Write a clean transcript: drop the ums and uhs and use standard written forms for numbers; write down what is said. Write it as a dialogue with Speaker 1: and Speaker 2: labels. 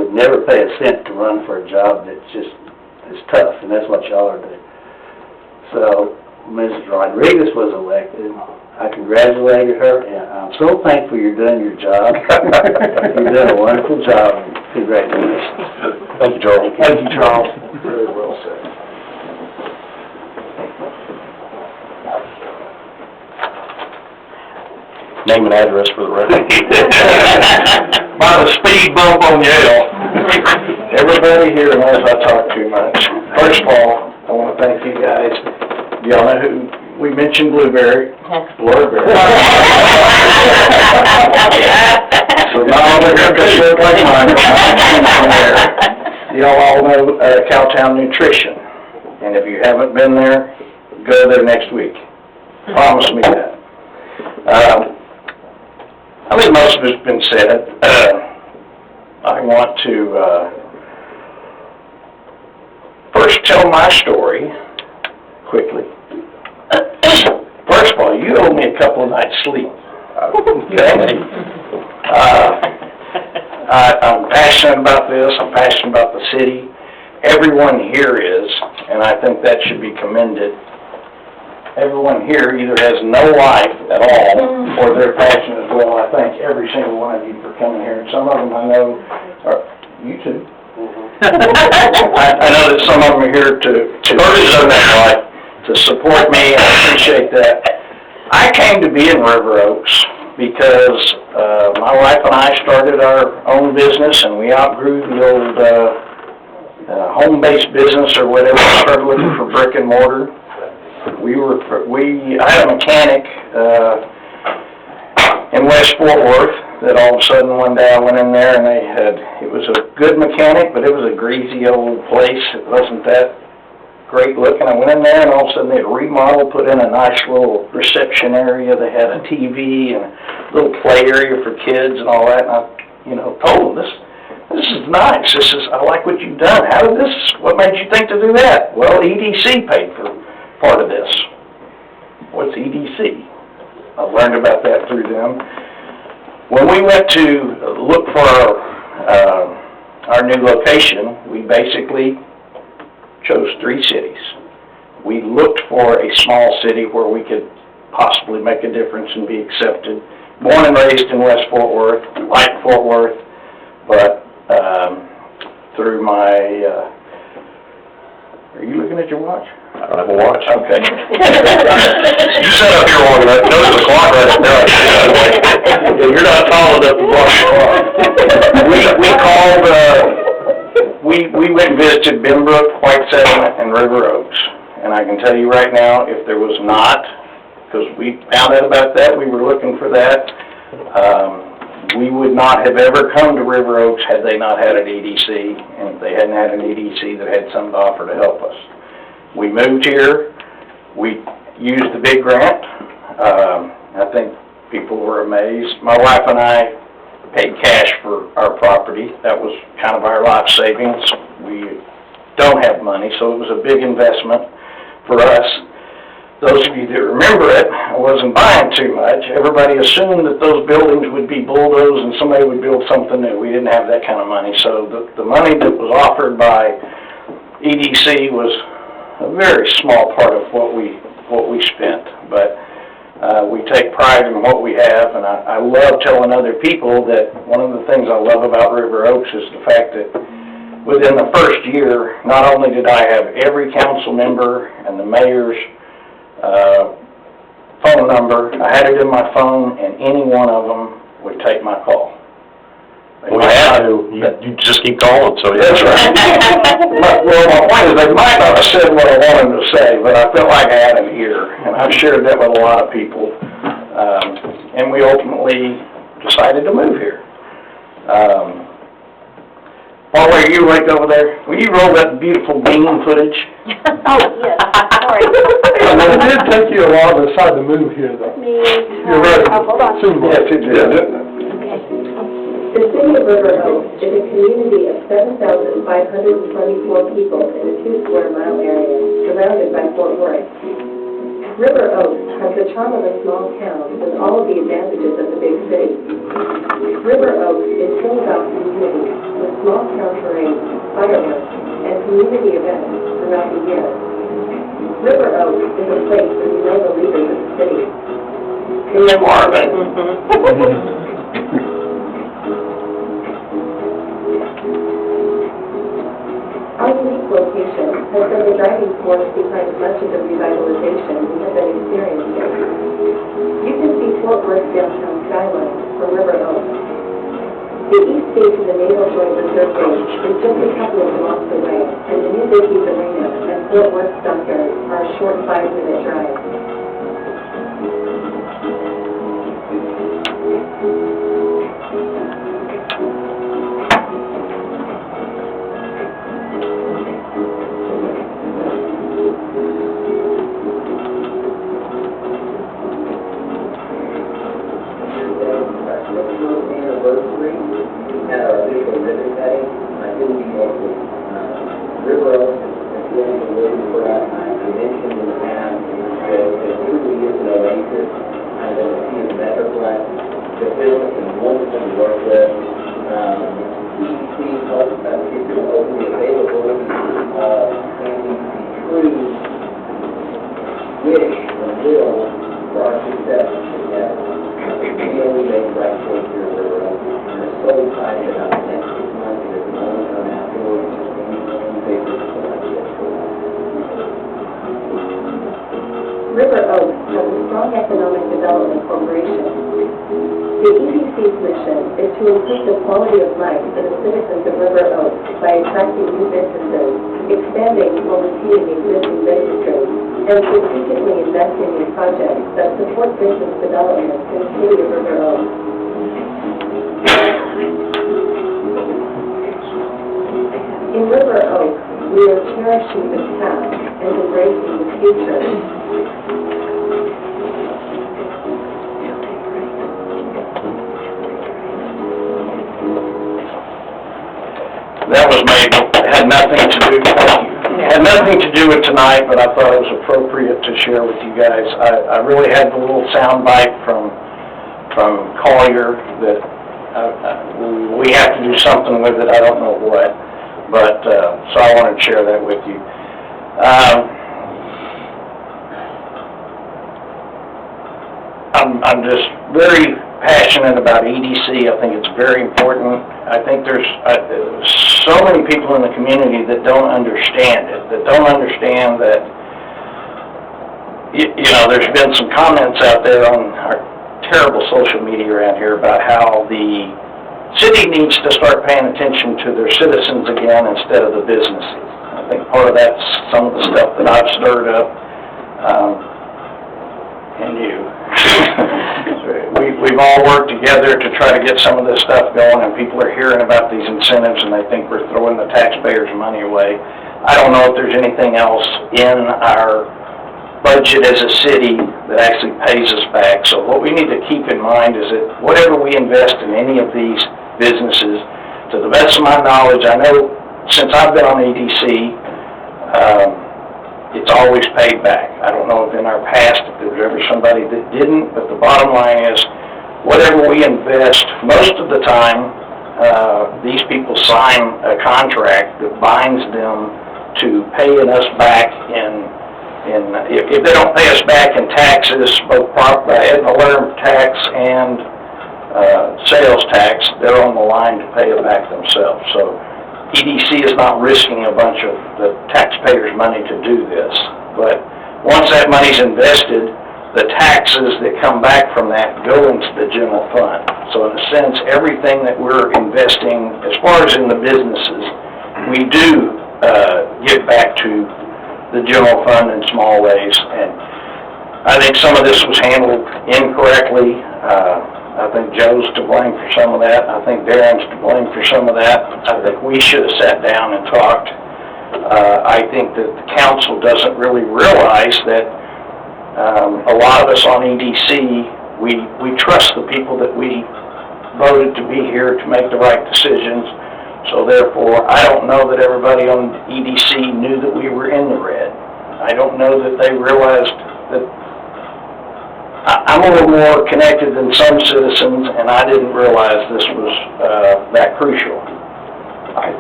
Speaker 1: would never pay a cent to run for a job that's just, it's tough, and that's what y'all are doing. So, Mrs. Rodriguez was elected. I congratulated her, and I'm so thankful you're doing your job. You're doing a wonderful job, and congratulations.
Speaker 2: Thank you, Charles.
Speaker 1: Thank you, Charles. Very well said.
Speaker 2: Name and address for the record.
Speaker 3: By the speed bump on Yale. Everybody here knows I talk too much. First of all, I want to thank you guys. Y'all know who we mentioned? Blueberry. Blurberry. So not only her because look like mine, y'all all know Cowtown Nutrition. And if you haven't been there, go there next week. Promise me that. I think most of it's been said. I want to first tell my story quickly. First of all, you owe me a couple of nights' sleep. Okay? I'm passionate about this. I'm passionate about the city. Everyone here is, and I think that should be commended. Everyone here either has no life at all, or they're passionate as well. I thank every single one of you for coming here. And some of them I know are, you too. I know that some of them are here to support me, and I appreciate that. I came to be in River Oaks because my wife and I started our own business, and we outgrew the old home-based business or whatever. We started looking for brick and mortar. I had a mechanic in West Fort Worth that all of a sudden one day I went in there and it was a good mechanic, but it was a greasy old place. It wasn't that great looking. I went in there and all of a sudden they had remodeled, put in a nice little reception area. They had a TV and a little play area for kids and all that. And I, told them, this is nice. I like what you've done. What made you think to do that? Well, EDC paid for part of this. What's EDC? I learned about that through them. When we went to look for our new location, we basically chose 3 cities. We looked for a small city where we could possibly make a difference and be accepted. Born and raised in West Fort Worth, like Fort Worth, but through my, are you looking at your watch?
Speaker 2: I don't have a watch.
Speaker 3: Okay.
Speaker 2: You sat up here long enough. Notice the clock right there.
Speaker 3: You're not tall enough to watch the clock. We called, we went and visited Benbrook, White Settlement, and River Oaks. And I can tell you right now, if there was not, because we found out about that, we were looking for that, we would not have ever come to River Oaks had they not had an EDC, and if they hadn't had an EDC that had something to offer to help us. We moved here. We used the big grant. I think people were amazed. My wife and I paid cash for our property. That was kind of our life savings. We don't have money, so it was a big investment for us. Those of you that remember it, I wasn't buying too much. Everybody assumed that those buildings would be bulldozed and somebody would build something new. We didn't have that kind of money. So the money that was offered by EDC was a very small part of what we spent, but we take pride in what we have, and I love telling other people that one of the things I love about River Oaks is the fact that within the first year, not only did I have every council member and the mayor's phone number, I had it in my phone, and any one of them would take my call.
Speaker 2: We have to. You just keep calling, so yeah.
Speaker 3: That's right. Well, my point is, they might not have said what I wanted them to say, but I felt like I had an ear, and I've shared that with a lot of people. And we ultimately decided to move here. Paul, are you right over there? Will you roll that beautiful bean footage?
Speaker 4: Oh, yes, sorry.
Speaker 5: It did take you a while to decide to move here, though.
Speaker 4: You're
Speaker 5: right.
Speaker 4: Oh, hold on.
Speaker 3: Yes, it did.
Speaker 6: The city of River Oaks is a community of 7,524 people in a 2 square mile area surrounded by Fort Worth. River Oaks has the charm of a small town with all of the advantages of the big city. River Oaks is still about community, with small town parades, fireworks, and community events throughout the year. River Oaks is a place where you know the leaders of the city.
Speaker 3: Marvin.
Speaker 6: Our unique location has been the driving force behind much of the revitalization we have been experiencing. You can see Fort Worth downtown skyline from River Oaks. The east gate to the Naval Joint Reserve Base is just a couple of blocks away, and the new Dickies Arena and Fort Worth Stockyards are a short 5-minute drive.
Speaker 7: Anniversary, at our official ribbon cutting, I couldn't be more pleased. River Oaks is really the way for us. I mentioned in the past that it truly is an oasis. I'm going to see a metroplex. The business is wonderful to work with. EDC helps us get to open the availability and the true wish and will for our success together. We only make the right choice here in River Oaks. We're so excited about the next 6 months and it's long term afterwards.
Speaker 6: River Oaks has a strong economic development corporation. The EDC's mission is to improve the quality of life for the citizens of River Oaks by attracting new businesses, expanding or repeating existing businesses, and strategically investing in projects that support business development in the city of River Oaks. In River Oaks, we are cherishing the past and embracing the future.
Speaker 3: That was made, had nothing to do, had nothing to do with tonight, but I thought it was appropriate to share with you guys. I really had the little sound bite from Collier that we have to do something with it, I don't know what, but, so I wanted to share that with you. I'm just very passionate about EDC. I think it's very important. I think there's so many people in the community that don't understand it, that don't understand that, you know, there's been some comments out there on our terrible social media around here about how the city needs to start paying attention to their citizens again instead of the businesses. I think part of that's some of the stuff that I've stirred up, and you. We've all worked together to try to get some of this stuff going, and people are hearing about these incentives and they think we're throwing the taxpayers' money away. I don't know if there's anything else in our budget as a city that actually pays us back. So what we need to keep in mind is that whatever we invest in any of these businesses, to the best of my knowledge, I know since I've been on EDC, it's always paid back. I don't know if in our past if there was ever somebody that didn't, but the bottom line is whatever we invest, most of the time, these people sign a contract that binds them to paying us back if they don't pay us back in taxes, both ad valorem tax and sales tax, they're on the line to pay it back themselves. So EDC is not risking a bunch of the taxpayers' money to do this. But once that money's invested, the taxes that come back from that go into the general fund. So in a sense, everything that we're investing, as far as in the businesses, we do give back to the general fund in small ways. And I think some of this was handled incorrectly. I think Joe's to blame for some of that. I think Darren's to blame for some of that. I think we should have sat down and talked. I think that the council doesn't really realize that a lot of us on EDC, we trust the people that we voted to be here to make the right decisions. So therefore, I don't know that everybody on EDC knew that we were in the red. I don't know that they realized that I'm a little more connected than some citizens, and I didn't realize this was, that crucial. I